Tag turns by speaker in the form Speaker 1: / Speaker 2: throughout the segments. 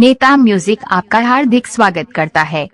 Speaker 1: नेता म्यूजिक आपका हार्दिक स्वागत करता है।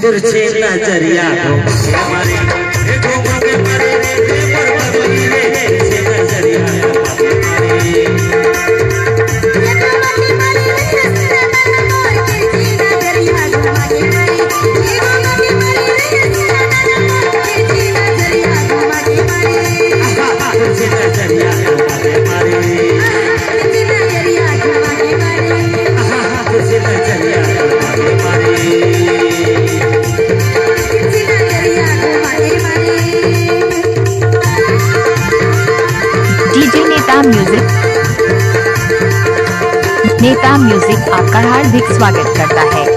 Speaker 2: तिरछे नजरिया
Speaker 1: नेता म्यूजिक आपका हार्दिक स्वागत करता है।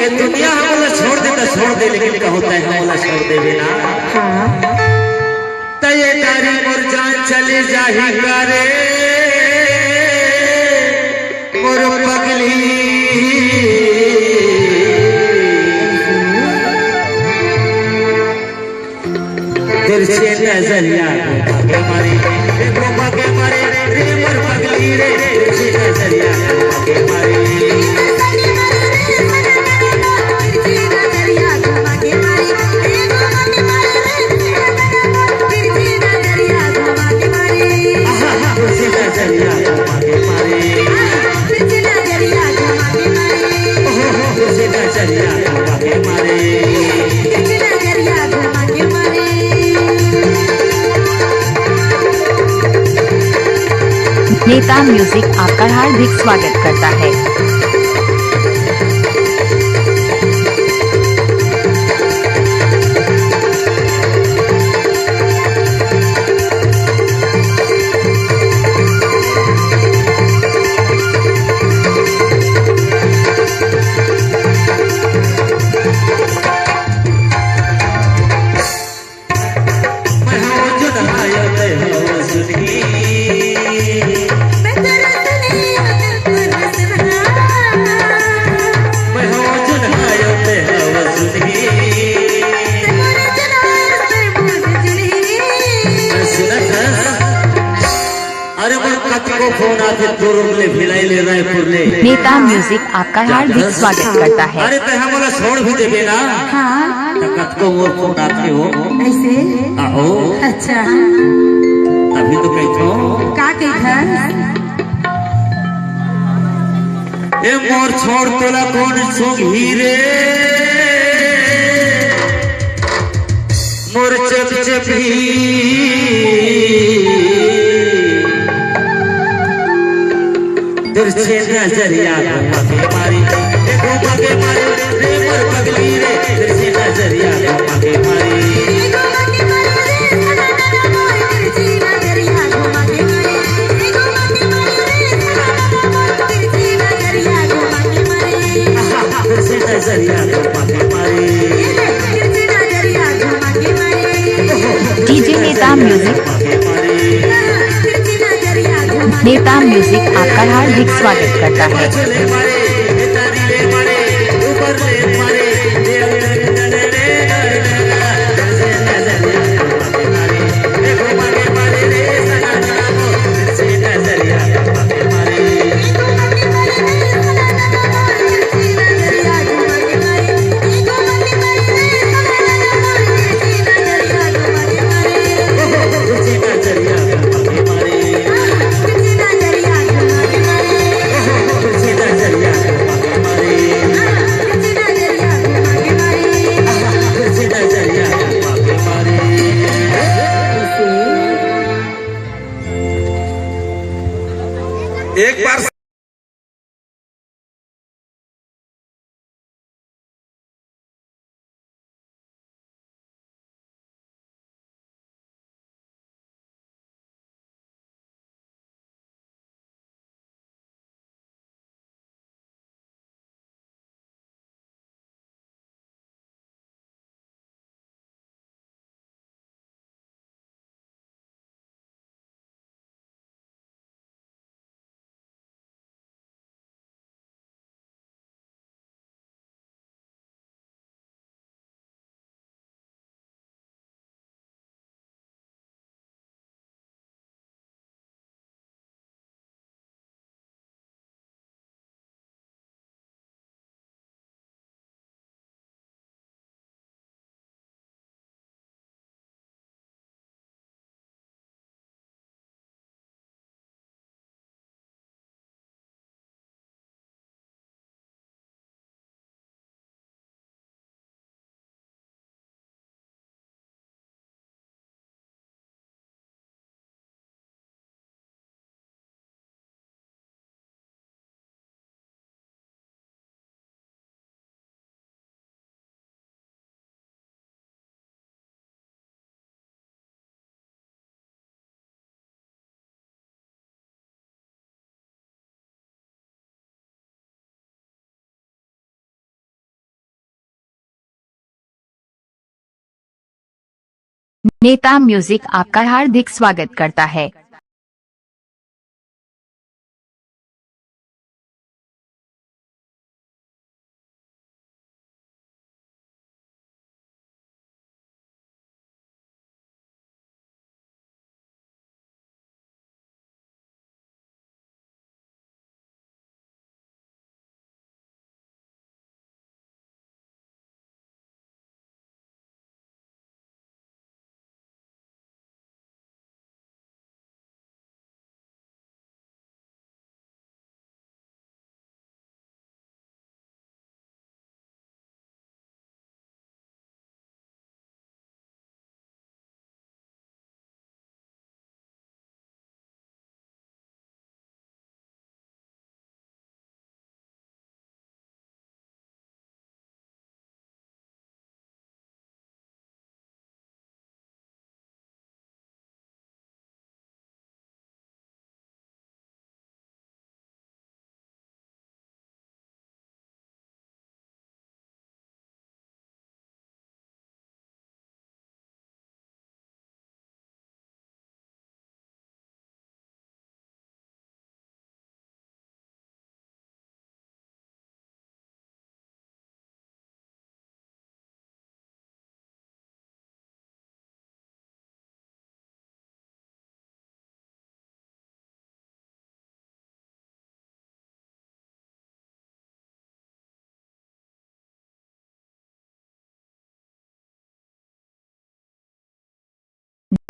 Speaker 1: दुनिया हमला छोड़ दे लेकिन क्या होता है हमला छोड़ दे बिना तय तारी मोर जान चली जाही करे मोर पगली तिरछे नजरिया के मारे रे मोर पगली रे तिरछे नजरिया के मारे नेता म्यूजिक आपका हार्दिक स्वागत करता है। नेता म्यूजिक आपका हार्दिक स्वागत करता है।
Speaker 2: अरे तो हमारा छोड़ भी देवे ना। हाँ। तकत को मोर फोन आते हो।
Speaker 3: ऐसे।
Speaker 2: आओ।
Speaker 3: अच्छा।
Speaker 2: अभी तो कहतो।
Speaker 3: का कहता?
Speaker 2: ए मोर छोड़ तोला कौन सुख हीरे। मोर चप चप तिरछे नजरिया के मारी के मारी रे मोर पगली रे तिरछे नजरिया के मारी तिरछे नजरिया के मारी
Speaker 1: डीजे नेता म्यूजिक आपका हार्दिक स्वागत करता है।
Speaker 2: नजरिया
Speaker 3: नेता म्यूजिक आपका हार्दिक स्वागत करता है।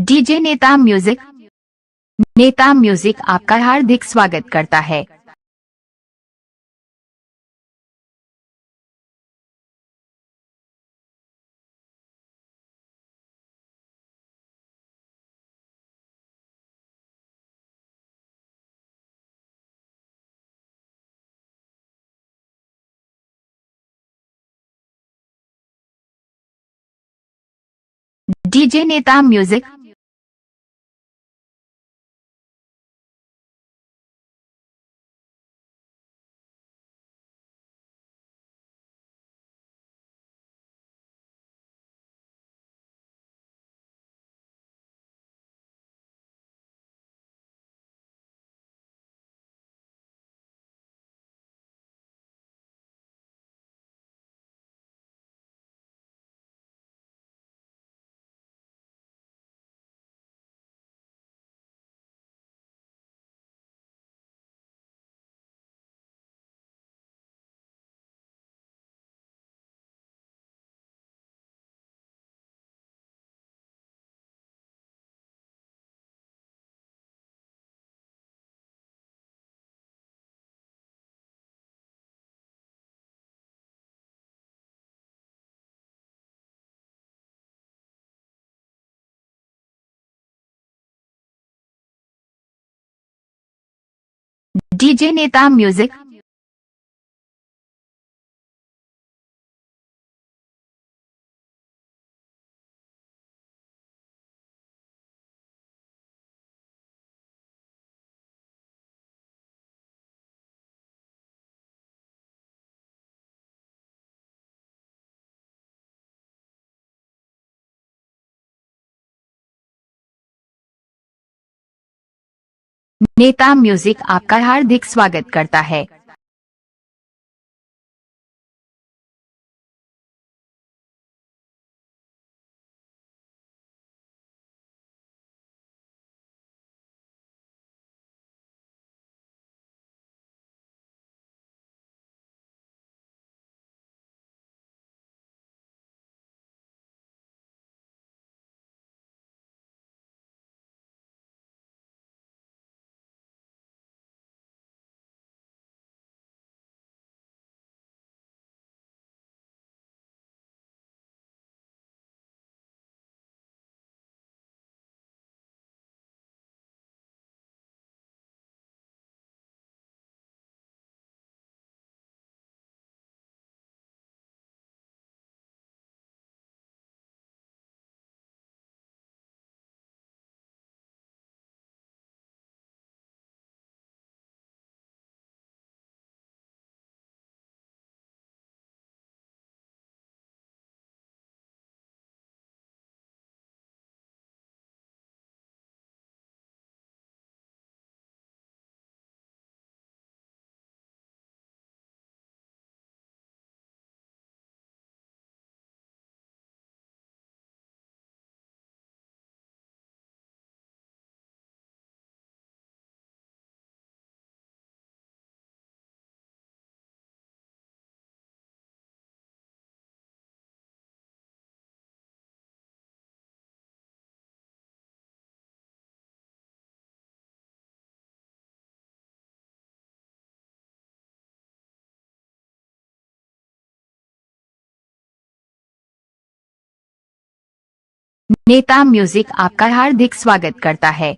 Speaker 3: डीजे नेता म्यूजिक आपका हार्दिक स्वागत करता है। डीजे नेता म्यूजिक डीजे नेता म्यूजिक नेता म्यूजिक आपका हार्दिक स्वागत करता है। नेता म्यूजिक आपका हार्दिक स्वागत करता है।